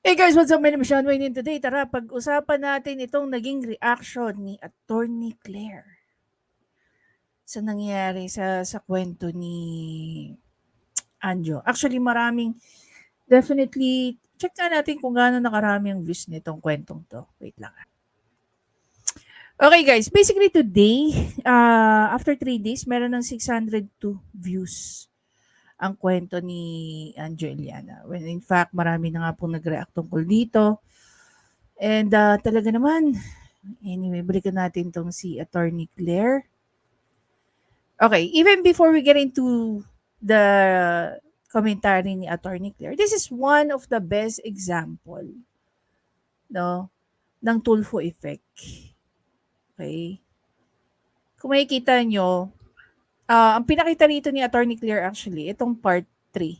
Hey guys, what's up? My name is Sean Wayne, and today, tara, pag-usapan natin itong naging reaction ni Attorney Claire sa nangyari sa kwento ni Anjo. Actually, definitely, check nga natin kung gaano nakarami ang views nitong kwentong to. Wait lang. Okay guys, basically today, after 3 days, meron ng 602 views ang kwento ni Anjo Eliana. When in fact, marami na nga pong nag-react tungkol dito. And talaga naman, anyway, balikan natin tong si Attorney Claire. Okay, even before we get into the commentary ni Attorney Claire, this is one of the best example, no, ng Tulfo effect. Okay? Kung makikita nyo, ang pinakita rito ni Attorney Claire actually, itong part 3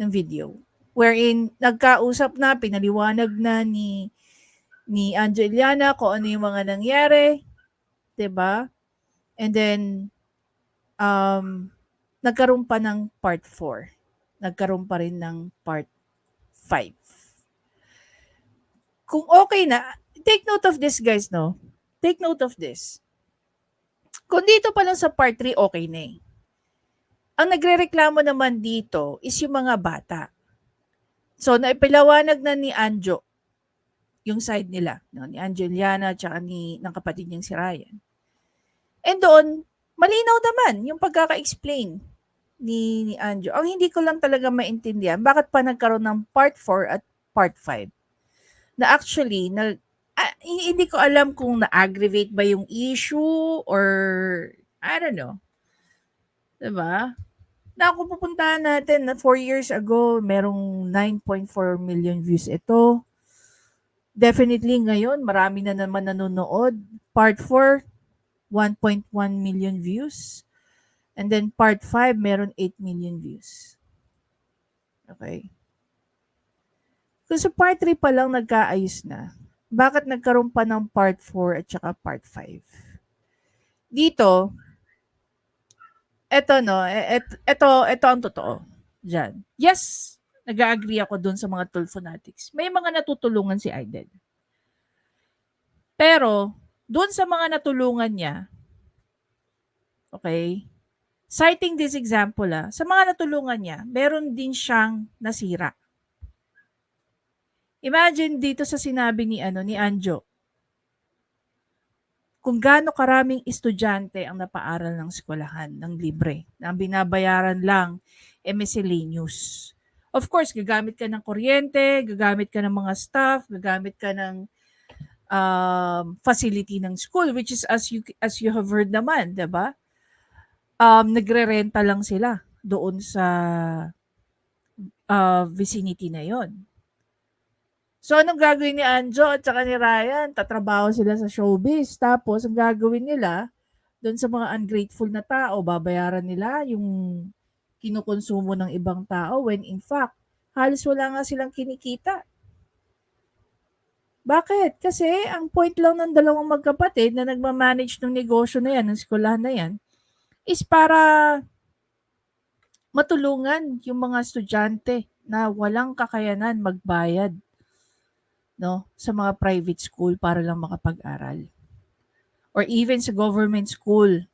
ng video. Wherein, nagkausap na, pinaliwanag na ni Anjo Eliana kung ano yung mga nangyari. 'Di ba? And then, nagkaroon pa ng part 4. Nagkaroon pa rin ng part 5. Kung okay na, take note of this guys, no? Take note of this. Kung dito pa lang sa part 3, okay na eh. Ang nagrereklamo naman dito is yung mga bata. So, naipaliwanag na ni Anjo yung side nila, no? Ni Anjo Eliana at ng kapatid niyang si Ryan. And doon, malinaw naman yung pagkaka-explain ni Anjo. Ang hindi ko lang talaga maintindihan, bakit pa nagkaroon ng part 4 at part 5? Na actually, hindi ko alam kung na-aggravate ba yung issue or I don't know. Diba? Na kung pupuntahan natin na 4 years ago, merong 9.4 million views ito. Definitely ngayon, marami na naman nanonood. Part 4, 1.1 million views. And then part 5, meron 8 million views. Okay. Kung sa part 3 pa lang nagkaayos na, bakit nagkaroon pa ng part 4 at saka part 5? Dito, eto ang totoo. Diyan. Yes, nag-agree ako dun sa mga Tulfo fanatics. May mga natutulungan si Aiden. Pero, dun sa mga natulungan niya, okay, citing this example, sa mga natulungan niya, meron din siyang nasira. Imagine dito sa sinabi ni Anjo, kung gaano karaming estudyante ang napaaral ng eskwelahan ng libre, na ang binabayaran lang miscellaneous. Of course, gagamit ka ng kuryente, gagamit ka ng mga staff, gagamit ka ng facility ng school, which is as you have heard naman, 'di ba? Nagre-renta lang sila doon sa vicinity na 'yon. So, anong gagawin ni Anjo at saka ni Ryan? Tatrabaho sila sa showbiz. Tapos, ang gagawin nila, doon sa mga ungrateful na tao, babayaran nila yung kinukonsumo ng ibang tao when in fact, halos wala nga silang kinikita. Bakit? Kasi ang point lang ng dalawang magkapatid na nagmamanage ng negosyo na yan, ng eskwelahan na yan, is para matulungan yung mga estudyante na walang kakayanan magbayad, no, sa mga private school para lang makapag-aral. Or even sa government school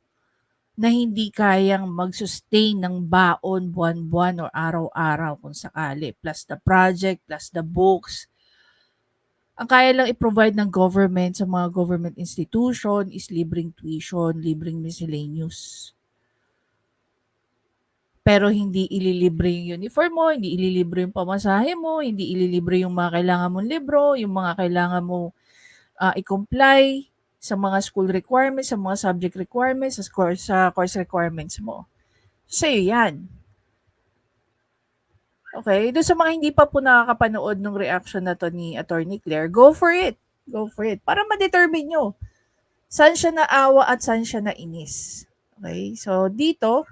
na hindi kayang mag-sustain ng baon buwan-buwan or araw-araw kung sakali, plus the project, plus the books. Ang kaya lang i-provide ng government sa mga government institution is libreng tuition, libreng miscellaneous. Pero hindi ililibre yung uniform mo, hindi ililibre yung pamasahe mo, hindi ililibre yung mga kailangan mong libro, yung mga kailangan mo i-comply sa mga school requirements, sa mga subject requirements, sa course requirements mo. Sa'yo yan. Okay? Doon sa mga hindi pa po nakakapanood ng reaction na to ni Attorney Claire, go for it. Go for it. Para ma-determine nyo saan siya naawa at saan siya nainis. Okay? So, dito,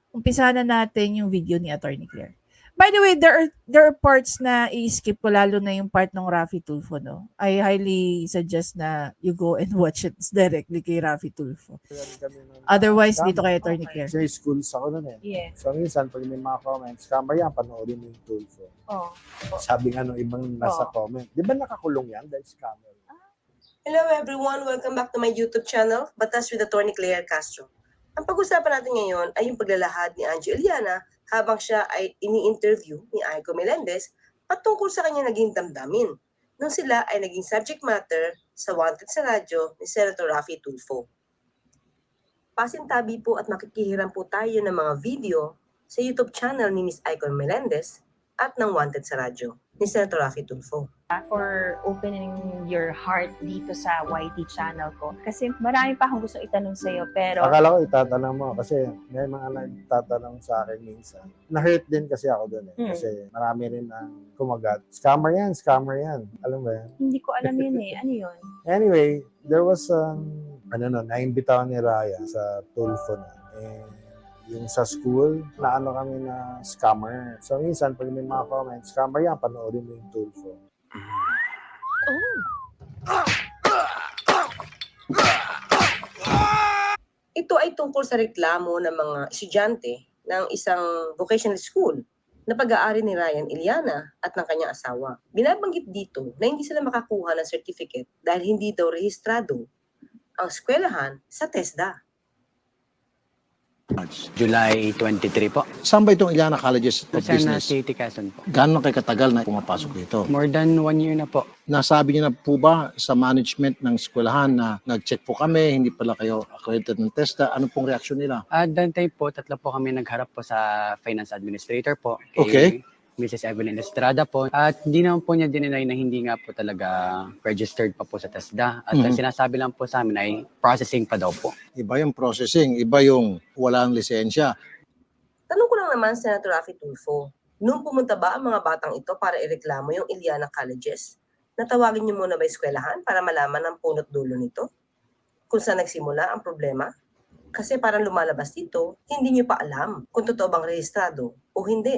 umpisa na natin yung video ni Attorney Claire. By the way, there are parts na i-skip ko, lalo na yung part ng Raffy Tulfo, no? I highly suggest na you go and watch it directly kay Raffy Tulfo. Otherwise, dito kay Attorney Claire. Kasi schools ako nun eh. Yeah. So minsan, pag may mga comments, camera yan, panoorin mo yung Tulfo. Oh. Sabi nga nung ibang nasa comment, di ba nakakulong yan dahil sa camera? Hello everyone! Welcome back to my YouTube channel, Batas with Attorney Claire Castro. Ang pag-usapan natin ngayon ay yung paglalahad ni Angie Iliana habang siya ay ini-interview ni Aiko Melendez patungkol sa kanya naging damdamin nung sila ay naging subject matter sa Wanted sa Radyo ni Senator Raffy Tulfo. Pasintabi po at makikihiram po tayo ng mga video sa YouTube channel ni Miss Aiko Melendez at ng Wanted sa Radyo ni Senator Raffy Tulfo. For opening your heart dito sa YT channel ko. Kasi marami pa akong gusto itanong sa'yo, pero... Akala ko itatanong mo kasi may mga nagtatanong sa akin minsan. Na-hurt din kasi ako doon eh. Kasi marami rin ang kumagat. Scammer yan. Alam mo yan? Hindi ko alam yun eh. Ano yun? Anyway, there was naimbitahan ni Raya sa Tulfo na. Yung sa school, naano kami na scammer. So minsan, pag may mga comments, scammer yan, panoorin mo yung Tulfo. Ito ay tungkol sa reklamo ng mga estudyante ng isang vocational school na pag-aari ni Ryan Iliana at ng kanyang asawa. Binabanggit dito na hindi sila makakuha ng certificate dahil hindi daw rehistrado ang eskwelahan sa TESDA. July 23 po. Saan ba itong Iliana Colleges of Sa Business? City, Quezon po. Gano'n kayo katagal na pumapasok dito? More than 1 year na po. Nasabi niyo na po ba sa management ng eskwelahan na nag-check po kami, hindi pala kayo accredited ng TESDA? Ano pong reaksyon nila? At that time po, 3 po kami nagharap po sa finance administrator po. Kay Okay. Mrs. Evelyn Estrada po. At hindi naman po niya dinenay na hindi nga po talaga registered pa po sa TESDA. At ang sinasabi lang po sa amin ay processing pa daw po. Iba yung processing, iba yung walang lisensya. Tanong ko lang naman, Senator Raffy Tulfo, nung pumunta ba ang mga batang ito para ireklamo yung Iliana Colleges, natawagin niyo muna ba eskwelahan para malaman ang punot dulo nito? Kung saan nagsimula ang problema? Kasi parang lumalabas dito, hindi niyo pa alam kung totoo bang rehistrado o hindi.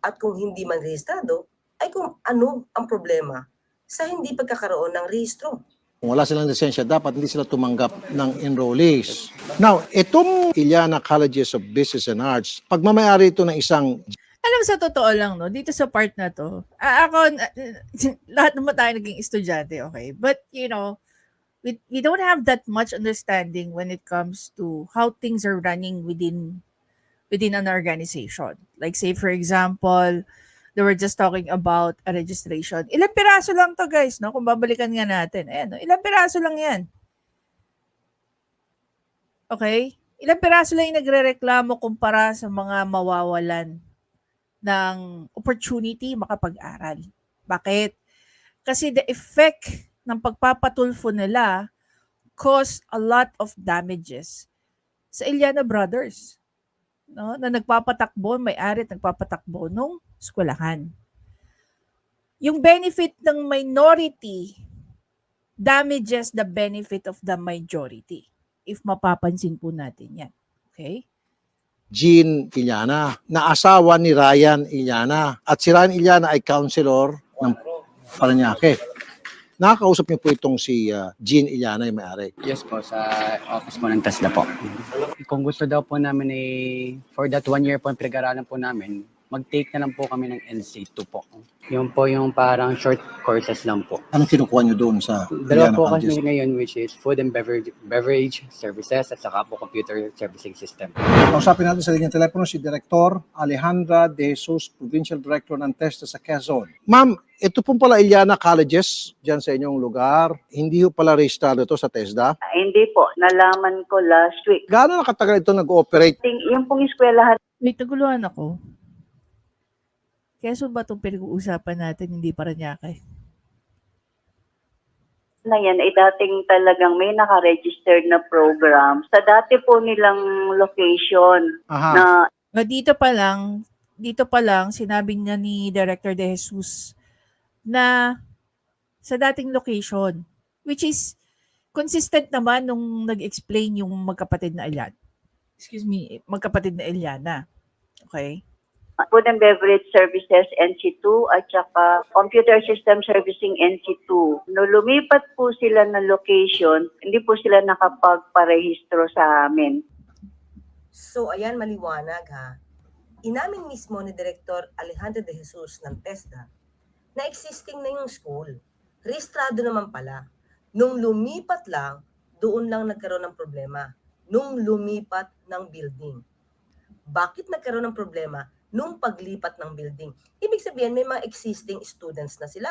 At kung hindi man rehistrado, ay kung ano ang problema sa hindi pagkakaroon ng rehistro. Kung wala silang lisensya, dapat hindi sila tumanggap ng enrollees. Now, itong Iliana Colleges of Business and Arts, pagmamayari ito ng isang Alam, sa totoo lang, no, dito sa part na to, ako, lahat naman tayo naging estudyante, okay? But, you know, we don't have that much understanding when it comes to how things are running within an organization. Like, say, for example, they were just talking about a registration. Ilang piraso lang to, guys, no? Kung babalikan nga natin. Ayan, no? Ilang piraso lang yan. Okay? Ilang piraso lang yung nagre-reklamo kumpara sa mga mawawalan ng opportunity makapag-aral. Bakit? Kasi the effect ng pagpapatulfo nila caused a lot of damages sa Iliana Brothers, no? Na nagpapatakbo, may-ari at nagpapatakbo nung eskwelahan. Yung benefit ng minority damages the benefit of the majority. If mapapansin po natin yan. Okay? Jean Iliana, na asawa ni Ryan Iliana. At si Ryan Iliana ay counselor ng Parañaque. Nakakausap niyo po itong si Jean Iliana, yung may-ari. Yes po, sa office po ng TESDA po. Kung gusto daw po namin for that 1 year po ang pinag-aralan po namin, mag-take na lang po kami ng NC2 po. Yun po yung parang short courses lang po. Anong kinukuha niyo doon sa Dalawa Iliana po kasi Colleges? ngayon, which is food and beverage services at saka po computer servicing system. Kausapin natin sa linyang telepono si Director Alejandra De Jesus, Provincial Director ng TESDA sa Quezon. Ma'am, ito pong pala Iliana Colleges dyan sa inyong lugar. Hindi po pala registrado ito sa TESDA. Hindi po, nalaman ko last week. Gaano nakatagal ito nag-ooperate? Yung pong eskwelahan Wait, naguluhan ako. Keso ba itong pinag-uusapan natin, hindi Parañaque? na yan ay dating talagang may naka-registered na program sa dati po nilang location Aha. na Dito pa lang, sinabi niya ni Director De Jesus na sa dating location, which is consistent naman nung nag-explain yung magkapatid na Iliana. Magkapatid na Iliana. Okay? Food and Beverage Services NC2 at saka Computer System Servicing NC2. No lumipat po sila ng location, hindi po sila nakapagparehistro sa amin. So ayan, maliwanag ha. Inamin mismo ni Director Alejandro de Jesus ng TESDA na existing na yung school. Rehistrado naman pala. Nung lumipat lang, doon lang nagkaroon ng problema. Nung lumipat ng building. Bakit nagkaroon ng problema? Nung paglipat ng building. Ibig sabihin, may mga existing students na sila.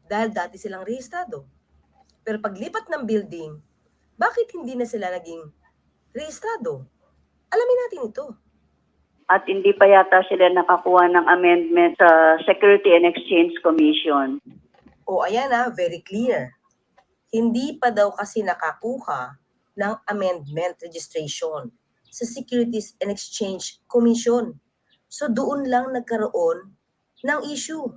Dahil dati silang rehistrado. Pero paglipat ng building, bakit hindi na sila naging rehistrado? Alamin natin ito. At hindi pa yata sila nakakuha ng amendment sa Security and Exchange Commission. O ayan na, very clear. Hindi pa daw kasi nakakuha ng amendment registration sa Securities and Exchange Commission. So doon lang nagkaroon ng issue.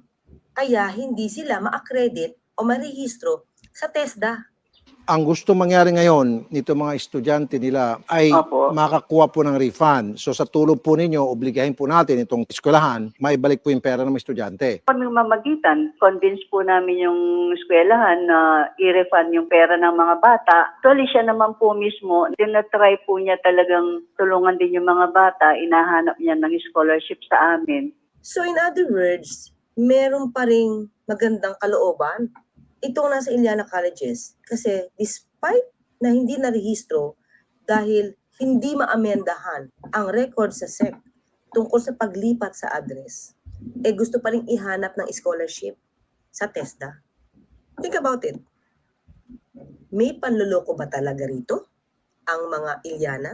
Kaya hindi sila ma-accredit o marehistro sa TESDA. Ang gusto mangyari ngayon nito mga estudyante nila ay Opo. makakuha po ng refund. So sa tulong po ninyo, obligahin po natin itong eskwelahan, maibalik po yung pera ng mga estudyante. Kaming mamagitan, convince po namin yung eskwelahan na i-refund yung pera ng mga bata. Actually, siya naman po mismo, tinatry po niya talagang tulungan din yung mga bata, inahanap niya ng scholarship sa amin. So in other words, meron pa ring magandang kalooban itong nasa Iliana Colleges kasi despite na hindi narehistro dahil hindi maamendahan ang record sa SEC tungkol sa paglipat sa address, gusto pa rin ihanap ng scholarship sa TESDA. Think about it. May panluloko ba talaga rito ang mga Iliana?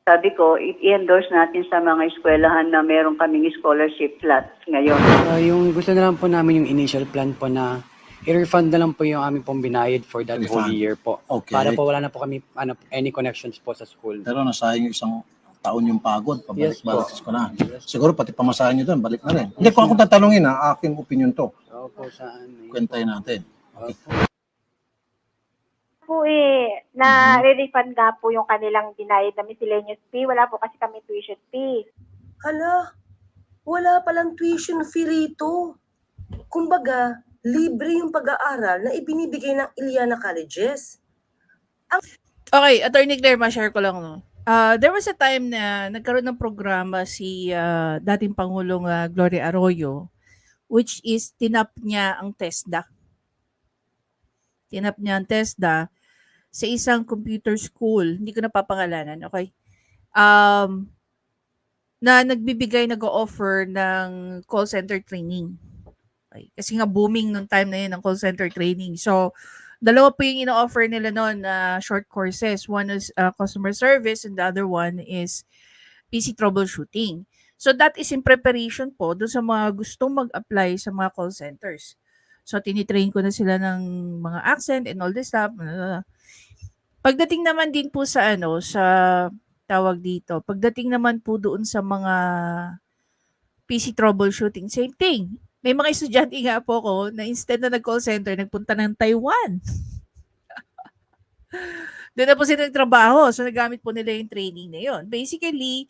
Sabi ko, i-endorse natin sa mga eskwelahan na meron kaming scholarship slots ngayon. Yung gusto na lang po namin yung initial plan po na i-refund na lang po yung aming pong binayad for that whole Refund. year po. Okay. Para po wala na po kami any connections po sa school. Pero nasayang yung isang taon yung pagod, Yes pabalik-balik po. sa eskwelahan. Siguro pati pamasahin nyo doon, balik na rin. Hindi, kung ako tatanungin aking opinion to. Opo, saan? Kwentahin natin. po na-refund nga po yung kanilang binayad na miscellaneous fee. Wala po kasi kami tuition fee. Hala, wala palang tuition fee rito. Kumbaga, libre yung pag-aaral na ibinibigay ng Iliana Colleges. Okay, Attorney Claire, ma-share ko lang, no. There was a time na nagkaroon ng programa si dating Pangulong Gloria Arroyo, which is tinap niya ang TESDA. Tinap niya ang TESDA sa isang computer school, hindi ko napapangalanan, okay? Na nagbibigay, nag-o-offer ng call center training. Okay. Kasi nga booming nung time na yun ng call center training. So, dalawa po yung ino-offer nila noon na short courses. One is customer service and the other one is PC troubleshooting. So, that is in preparation po doon sa mga gustong mag-apply sa mga call centers. So, tinitrain ko na sila ng mga accent and all this stuff. Pagdating naman din po sa sa tawag dito, pagdating naman po doon sa mga PC troubleshooting, same thing. May mga estudyante nga po ko na instead na nag-call center, nagpunta ng Taiwan. Doon na po sila nagtrabaho. So, nagamit po nila yung training na yun. Basically,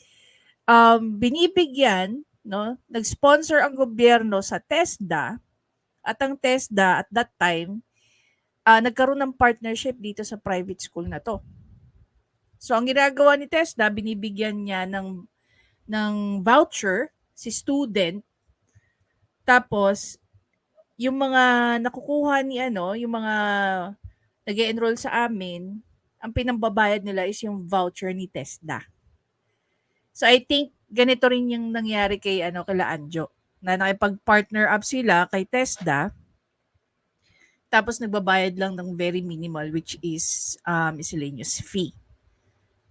binibigyan, no, nag-sponsor ang gobyerno sa TESDA at ang TESDA at that time, nagkaroon ng partnership dito sa private school na to. So, ang ginagawa ni TESDA, binibigyan niya ng voucher si student. Tapos, yung mga nakukuha ni yung mga nag-e-enroll sa amin, ang pinambabayad nila is yung voucher ni TESDA. So, I think ganito rin yung nangyari kay kila Anjo, na nakipag-partner up sila kay TESDA, tapos nagbabayad lang ng very minimal, which is miscellaneous fee.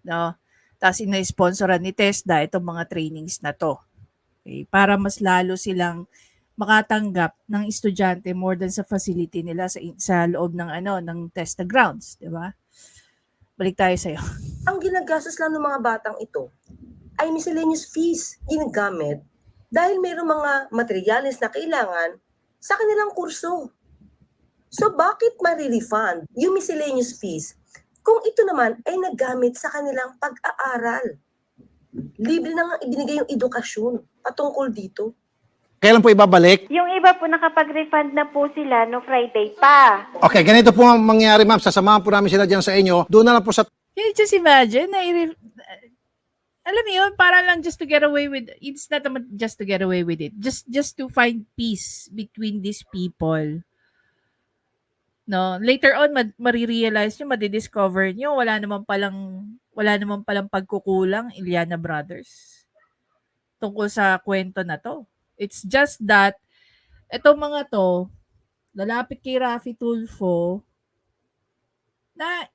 No? Tapos ina-sponsoran ni TESDA itong mga trainings na to. Okay? Para mas lalo silang makatanggap ng estudyante more than sa facility nila sa loob ng ng TESDA grounds, 'di ba? Balik tayo sa iyo. Ang ginagastos lang ng mga batang ito ay miscellaneous fees ginagamit dahil mayroong mga materyales na kailangan sa kanilang kurso. So bakit ma-refund yung miscellaneous fees kung ito naman ay nagamit sa kanilang pag-aaral? Libre na nga ibinigay yung edukasyon patungkol dito. Kailan po ibabalik? Yung iba po nakapag-refund na po sila no Friday pa. Okay, ganito po ang mangyayari, ma'am. Sasamahan po namin sila dyan sa inyo. Doon na lang po sa Can you just imagine na alam mo yun, para lang just to get away with, it's not naman just to get away with it. Just to find peace between these people. No, later on marirealize nyo, madidiscover nyo, wala naman palang pagkukulang Iliana Brothers tungkol sa kwento na to. It's just that etong mga to lalapit kay Raffy Tulfo na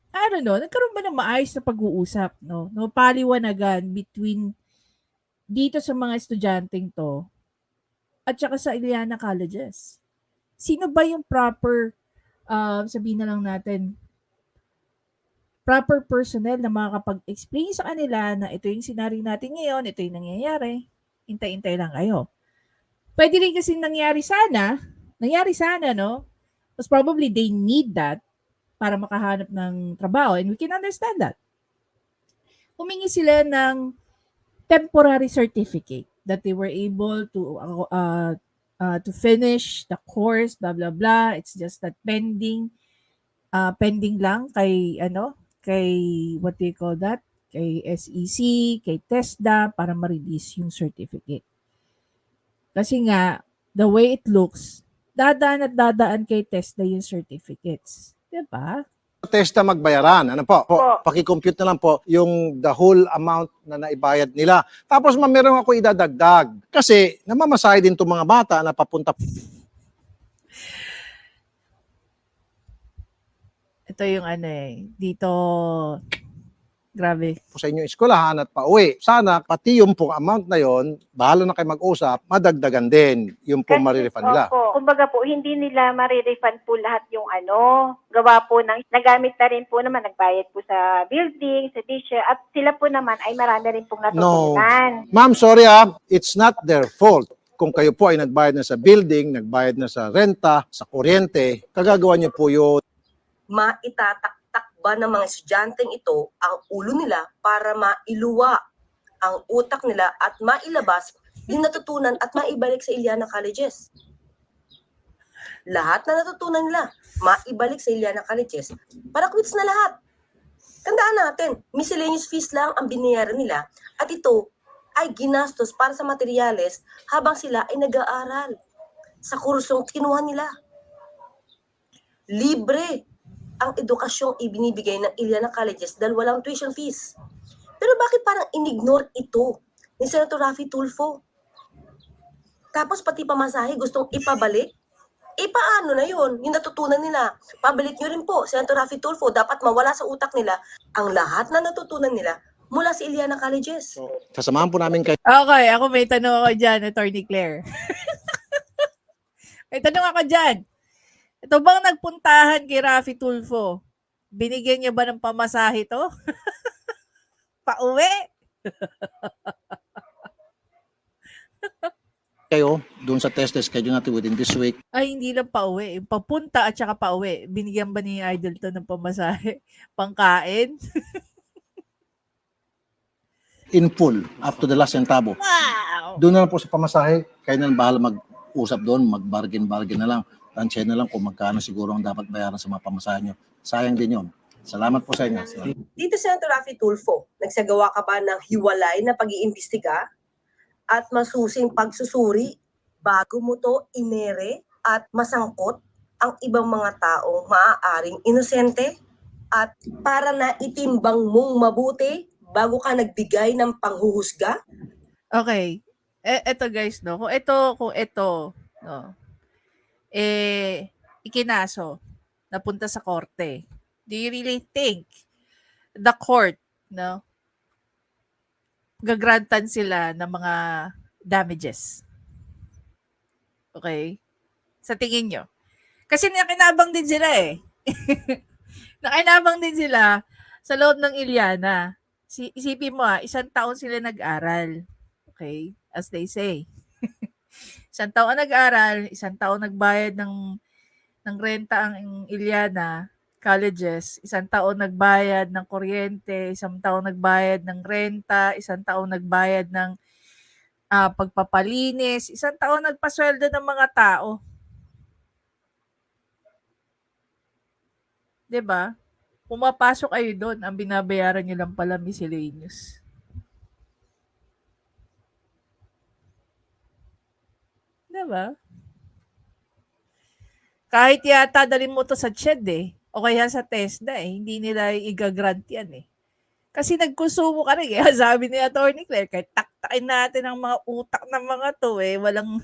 I don't know, nagkaroon ba ng maayos na pag-uusap, no? No, paliwanagan between dito sa mga estudyanteng to at saka sa Iliana Colleges. Sino ba yung proper, sabihin na lang natin, proper personnel na makakapag-explain sa kanila na ito yung sinari natin ngayon, ito yung nangyayari, hintay-hintay lang kayo. Pwede rin kasi nangyari sana, no? Mas probably they need that para makahanap ng trabaho, and we can understand that. Humingi sila ng temporary certificate that they were able to finish the course, blah blah blah. It's just that pending lang kay what do you call that? Kay SEC, kay TESDA para ma-release yung certificate. Kasi nga the way it looks, dadaan kay TESDA yung certificates. 'Di ba? TESDA magbayaran. Ano po? Po. Paki-compute na lang po yung the whole amount na naibayad nila. Tapos ma'am, meron ako idadagdag. Kasi namamasahe din itong mga bata na papunta Ito yung dito, grabe. po sa inyong eskwelahan at pauwi. Sana pati yung pong amount na yon, bahala na kayo mag-usap, madagdagan din yung pong marirefund nila. Opo. Kumbaga po, hindi nila marirefund po lahat yung gawa po ng, nagamit na rin po naman, nagbayad po sa building, sa teacher, at sila po naman ay marami rin pong natutunan. Ma'am, sorry it's not their fault. Kung kayo po ay nagbayad na sa building, nagbayad na sa renta, sa kuryente, kagagawa niyo po yun. Maitataktak ba ng mga estudyanteng ito ang ulo nila para mailuwa ang utak nila at mailabas yung natutunan at maibalik sa Iliana Colleges? Lahat na natutunan nila, maibalik sa Iliana Colleges para quits na lahat. Tandaan natin, miscellaneous fees lang ang binayaran nila at ito ay ginastos para sa materyales habang sila ay nag-aaral sa kursong kinuha nila. Libre ang edukasyong ibinibigay ng Iliana Colleges dahil walang tuition fees. Pero bakit parang inignore ito ni Senator Raffy Tulfo? Tapos pati pamasahe gustong ipabalik? Paano na yun? Yung natutunan nila. Pabalik nyo rin po, Senator Raffy Tulfo, dapat mawala sa utak nila ang lahat na natutunan nila mula sa Iliana Colleges. Sasamahan po namin kayo Okay, ako may tanong ako dyan, Attorney Claire. May tanong ako dyan. Ito bang nagpuntahan kay Raffy Tulfo? Binigyan niya ba ng pamasahe to? Pauwi? doon sa test schedule natin within this week. Ay, hindi lang pauwi. Papunta at saka pauwi. Binigyan ba ni Idol to ng pamasahe? Pangkain? In full, up to the last centavo. Wow! Doon na lang po sa pamasahe, kayo na lang bahala mag-usap doon, mag-bargain na lang. Tansya na lang kung magkano siguro ang dapat bayaran sa mga pamasahe nyo. Sayang din yun. Salamat po sa inyo. Dito, Senator Raffy Tulfo, nagsagawa ka ba ng hiwalay na pag-iimbestiga at masusing pagsusuri bago mo to inere at masangkot ang ibang mga taong maaaring inosente? At para na itimbang mong mabuti bago ka nagbigay ng panghuhusga? Okay. Eto guys, no? Kung ito, no? Ikinaso, napunta sa korte. Do you really think the court, no, gagrantan sila ng mga damages? Okay? Sa tingin nyo? Kasi nakinabang din sila eh. Nakinabang din sila sa loob ng Iliana. Isipin mo 1 taon sila nag-aral. Okay? As they say. 1 taon nag-aral, 1 taon nagbayad ng renta ang Iliana, colleges, isang taon nagbayad ng kuryente, isang taon nagbayad ng renta, isang taon nagbayad ng pagpapalinis, isang taon nagpasweldo ng mga tao. 'Di ba? Pumapasok kayo doon, ang binabayaran niyo lang pala miscellaneous. 'Di ba? Kahit yata dalhin mo 'to sa CHED o kaya sa TESDA hindi nila i-ga-grant 'yan Kasi nagkonsumo ka rin kaya sabi ni Attorney Claire, kahit taktakin natin ang mga utak ng mga 'to walang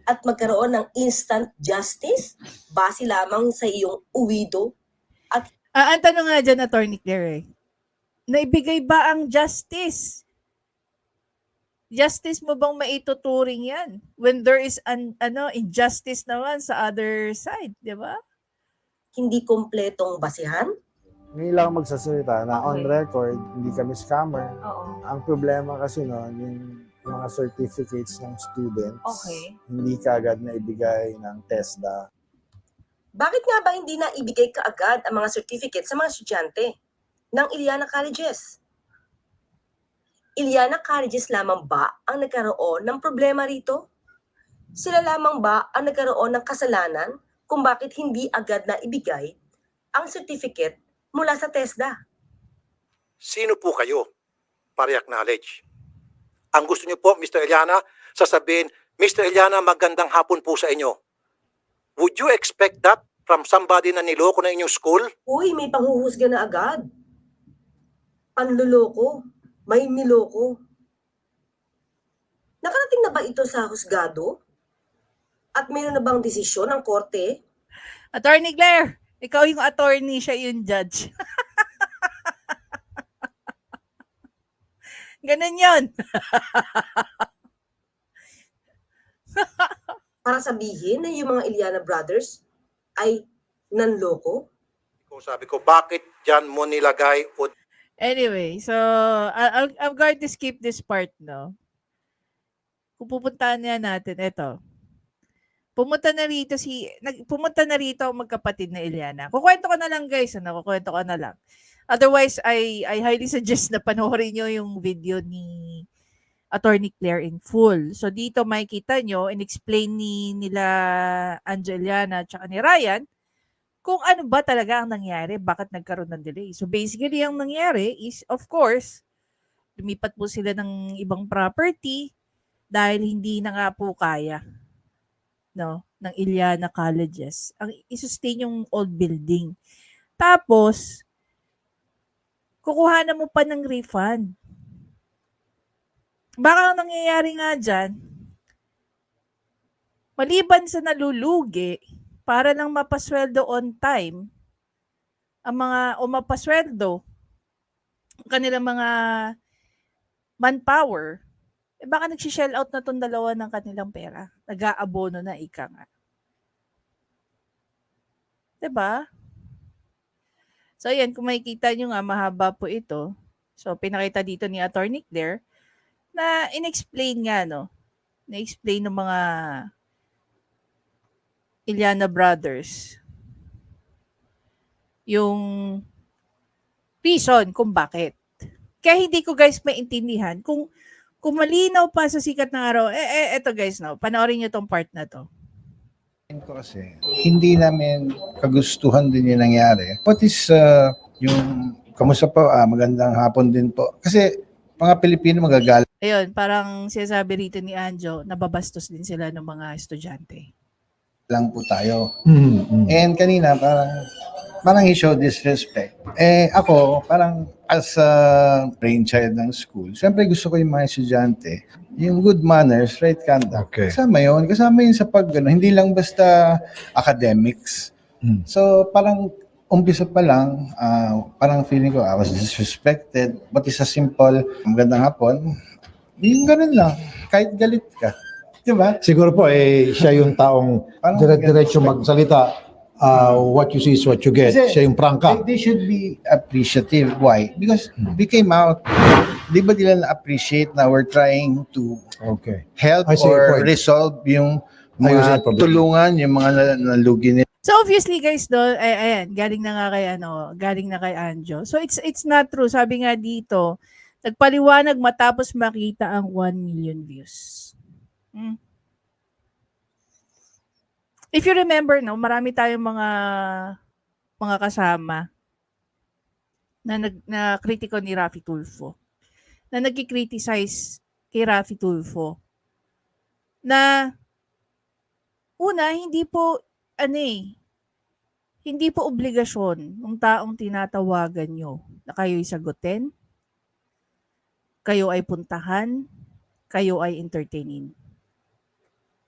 At magkaroon ng instant justice base lamang sa iyong uwido. ang tanong nga diyan, Attorney Claire naibigay ba ang justice? Justice mo bang maituturing 'yan when there is injustice naman sa other side, 'di ba? Hindi kompletong basihan. Ngayon lang magsasalita na on Okay. record, hindi kami scammer. Oo. Ang problema kasi noon, yung mga certificates ng students, Okay. hindi kaagad na ibigay ng TESDA. Bakit nga ba hindi na ibigay kaagad ang mga certificate sa mga estudyante ng Iliana Colleges? Iliana Colleges lamang ba ang nagkaroon ng problema rito? Sila lamang ba ang nagkaroon ng kasalanan kung bakit hindi agad na ibigay ang certificate mula sa TESDA? Sino po kayo para i-acknowledge? Ang gusto niyo po, Mr. Eliana, sasabihin, Mr. Eliana, magandang hapon po sa inyo. Would you expect that from somebody na niloko na inyong school? Uy, may panghuhusga na agad. Panluloko. May niloko. Nakarating na ba ito sa husgado? At mayroon na bang desisyon ng korte? Attorney Claire, ikaw yung attorney, siya yung judge. Ganun 'yon. Para sabihin na yung mga Iliana Brothers ay nanloko? Kung sabi ko, bakit dyan mo nilagay o Anyway, so I'm going to skip this part, no? Kung pupuntahan niya natin, eto. Pumunta na rito ang magkapatid na Iliana. Kukwento ko na lang, guys. Kukwento ko na lang. Otherwise, I highly suggest na panoorin nyo yung video ni Attorney Claire in full. So, dito makikita nyo, in-explain nila Angeliana at saka ni Ryan kung ano ba talaga ang nangyari, bakit nagkaroon ng delay. So basically, ang nangyari is, of course, lumipat po sila ng ibang property dahil hindi na nga po kaya ng Iliana Colleges ang i-sustain yung old building. Tapos, kukuha na mo pa ng refund. Baka ang nangyayari nga dyan, maliban sa nalulugi, para lang mapasweldo on time, mapasweldo ang kanilang mga manpower, baka nag-shell out na tong dalawa ng kanilang pera. Nag-aabono na ika nga. 'Di ba? So, yan, kung makikita nyo nga, mahaba po ito. So, pinakita dito ni Attorney Claire na in-explain nga, na-explain ng mga Iliana Brothers yung reason kung bakit. Kaya hindi ko guys maintindihan kung malinaw pa sa sikat ng araw, eto guys, panoorin nyo tong part na to. Ko kasi, hindi namin kagustuhan din yung nangyari. What is yung, kamusta po, magandang hapon din po. Kasi mga Pilipino magagalit Ayun, parang sinasabi rito ni Anjo, nababastos din sila ng mga estudyante. lang po tayo. And kanina, parang he showed disrespect. Ako, parang as a brainchild ng school, siyempre gusto ko yung mga estudyante, yung good manners, right conduct. Okay. Kasama yun sa hindi lang basta academics. So, parang umpisa pa lang, parang feeling ko, I was disrespected. But it's a simple, magandang hapon, yung ganun lang, kahit galit ka. Diba? Siguro po, siya yung taong Parang diretso magsalita. What you see is what you get. Kasi Siya yung prangka. They should be appreciative. Why? Because we came out, di ba nila na-appreciate na we're trying to Okay. help I see your or point. resolve yung mga Ayusin, tulungan, yung mga nalugi nila. So obviously guys, no, ayan, galing na nga kay galing na kay Anjo. So it's not true. Sabi nga dito, nagpaliwanag matapos makita ang 1 million views. Hmm. If you remember, no, marami tayong mga kasama na kritiko ni Raffy Tulfo. Na nagki-criticize kay Raffy Tulfo. Na una, hindi po hindi po obligasyon ng taong tinatawagan nyo na kayo'y sagutin, kayo ay puntahan, kayo ay entertainin.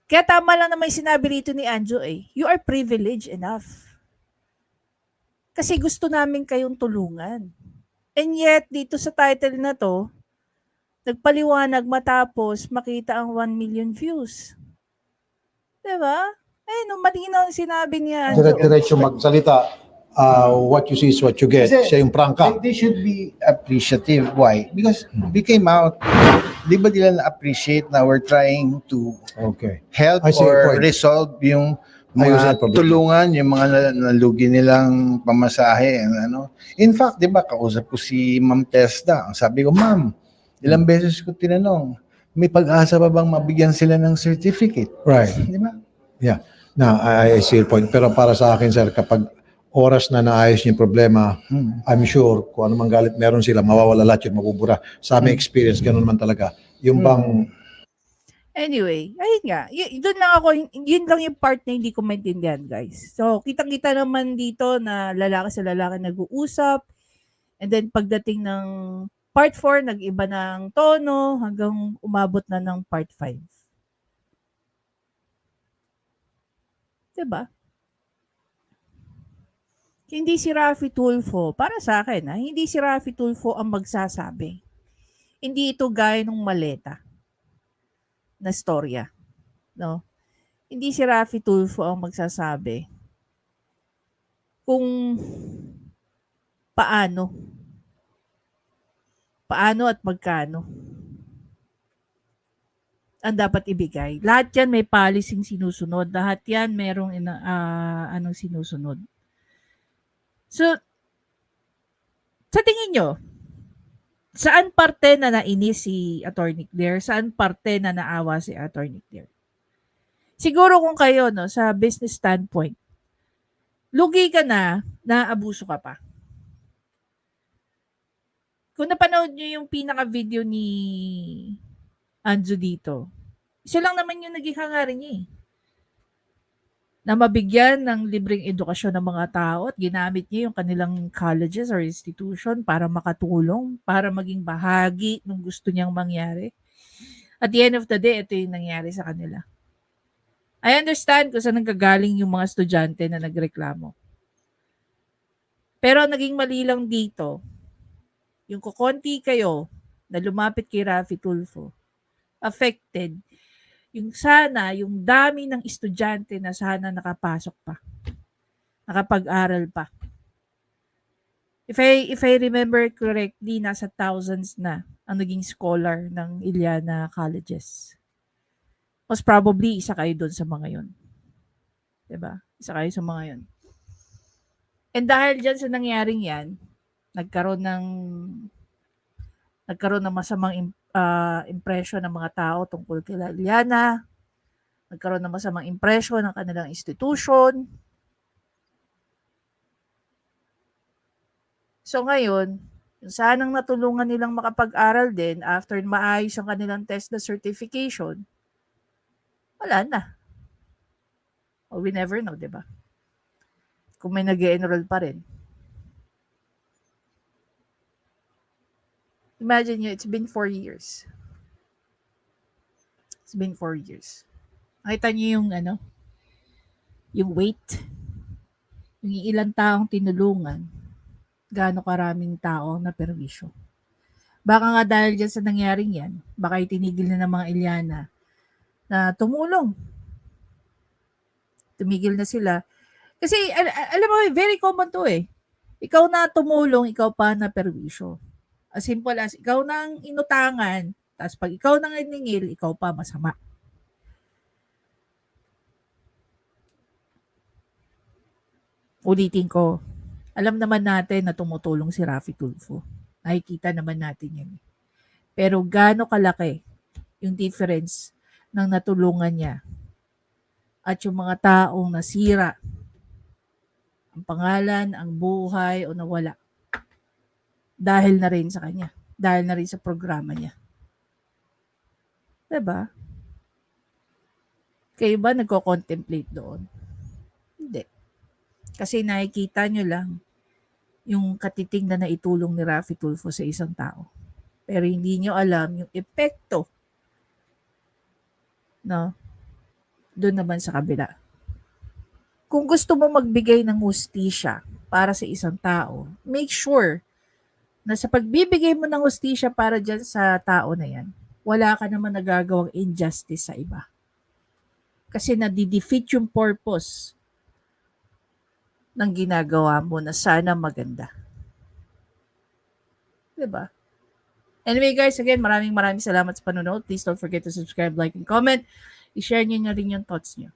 Kaya tama lang naman yung sinabi rito ni Anjo you are privileged enough. Kasi gusto namin kayong tulungan. And yet, dito sa title na to, nagpaliwanag matapos makita ang 1 million views. Diba? No, malinaw ang sinabi niya. Diretso magsalita. What you see is what you get. Kasi Siya yung prangka. They should be appreciative. Why? Because we came out, di ba nila na-appreciate na we're trying to Okay. help I see your or point. resolve yung Ayusin mga ang problema. tulungan, yung mga nalugi nilang pamasahe. Ano. In fact, di ba, kausap ko si Ma'am Testa. Ang sabi ko, Ma'am, ilang beses ko tinanong, may pag-asa pa bang mabigyan sila ng certificate? Right. Di ba? Yeah. Now, I see your point. Pero para sa akin, sir, kapag oras na naayos niyo yung problema, I'm sure kung ano mang galit meron sila, mawawala lahat yun, mabubura. Sa aming experience, ganun man talaga. Yung bang, Anyway, ayun nga. Doon lang ako, yun lang yung part na hindi ko maintindihan, guys. So, kitang-kita naman dito na lalaki sa lalaki nag-uusap. And then, pagdating ng part 4, nag-iba ng tono hanggang umabot na ng part 5. Diba? Hindi si Raffy Tulfo, para sa akin, hindi si Raffy Tulfo ang magsasabi. Hindi ito gaya ng maleta na storya. No? Hindi si Raffy Tulfo ang magsasabi kung paano at magkano ang dapat ibigay. Lahat yan may policing sinusunod. Lahat yan merong anong sinusunod. So, sa tingin nyo, saan parte na nainis si Attorney Claire? Saan parte na naawa si Attorney Claire? Siguro kung kayo, no, sa business standpoint, lugi ka na abuso ka pa. Kung napanood nyo yung pinaka-video ni Anjo dito, isa lang naman yung naging hangarin niya na mabigyan ng libreng edukasyon ng mga tao at ginamit niya yung kanilang colleges or institution para makatulong, para maging bahagi ng gusto niyang mangyari. At the end of the day, ito yung nangyari sa kanila. I understand kung saan nanggagaling yung mga estudyante na nagreklamo. Pero naging mali lang dito, yung kukonti kayo na lumapit kay Raffy Tulfo, affected yung dami ng estudyante na sana nakapasok pa, nakapag-aral pa. If I remember correctly, nasa thousands na ang naging scholar ng Iliana Colleges. Most probably, isa kayo doon sa mga yun. Diba? Isa kayo sa mga yun. And dahil dyan sa nangyaring yan, nagkaroon ng masamang impression ng mga tao tungkol kay Iliana. Nagkaroon ng masamang impression ng kanilang institution. So ngayon, yung sanang natulungan nilang makapag-aral din after maayos ang kanilang test na certification, wala na. Oh, we never know, di ba? Kung may nag-enroll pa rin. Imagine nyo, it's been 4 years. It's been 4 years. Nakita nyo yung yung weight, yung ilang taong tinulungan, gaano karaming tao na perwisyo. Baka nga dahil dyan sa nangyaring yan, baka itinigil na ng mga Iliana na tumulong. Tumigil na sila. Kasi alam mo, very common to Ikaw na tumulong, ikaw pa na perwisyo. As simple as ikaw nang inutangan, tapos pag ikaw nang iningil, ikaw pa masama. Ulitin ko, alam naman natin na tumutulong si Raffy Tulfo. Nakikita naman natin yan. Pero gaano kalaki yung difference ng natulungan niya at yung mga taong nasira ang pangalan, ang buhay o nawala dahil na rin sa kanya, dahil na rin sa programa niya. Diba? Kayo ba nagko-contemplate doon? Hindi. Kasi nakikita nyo lang yung katiting na naitulong ni Raffy Tulfo sa isang tao. Pero hindi nyo alam yung epekto, no? Doon naman sa kabila. Kung gusto mo magbigay ng hustisya para sa isang tao, make sure na sa pagbibigay mo ng hustisya para dyan sa tao na yan, wala ka naman nagagawang injustice sa iba. Kasi nadi-defeat yung purpose ng ginagawa mo na sana maganda. Diba? Anyway guys, again, maraming salamat sa panonood. Please don't forget to subscribe, like, and comment. I-share nyo na rin yung thoughts nyo.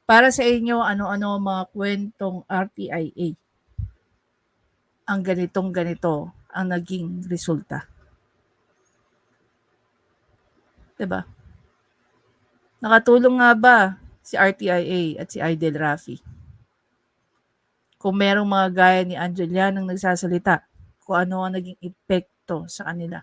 Para sa inyo, ano-ano mga kwentong RTIA ang ganitong-ganito ang naging resulta. Diba? Nakatulong nga ba si RTIA at si Idel Raffy? Kung merong mga gaya ni Angelian ang nagsasalita, kung ano ang naging epekto sa kanila.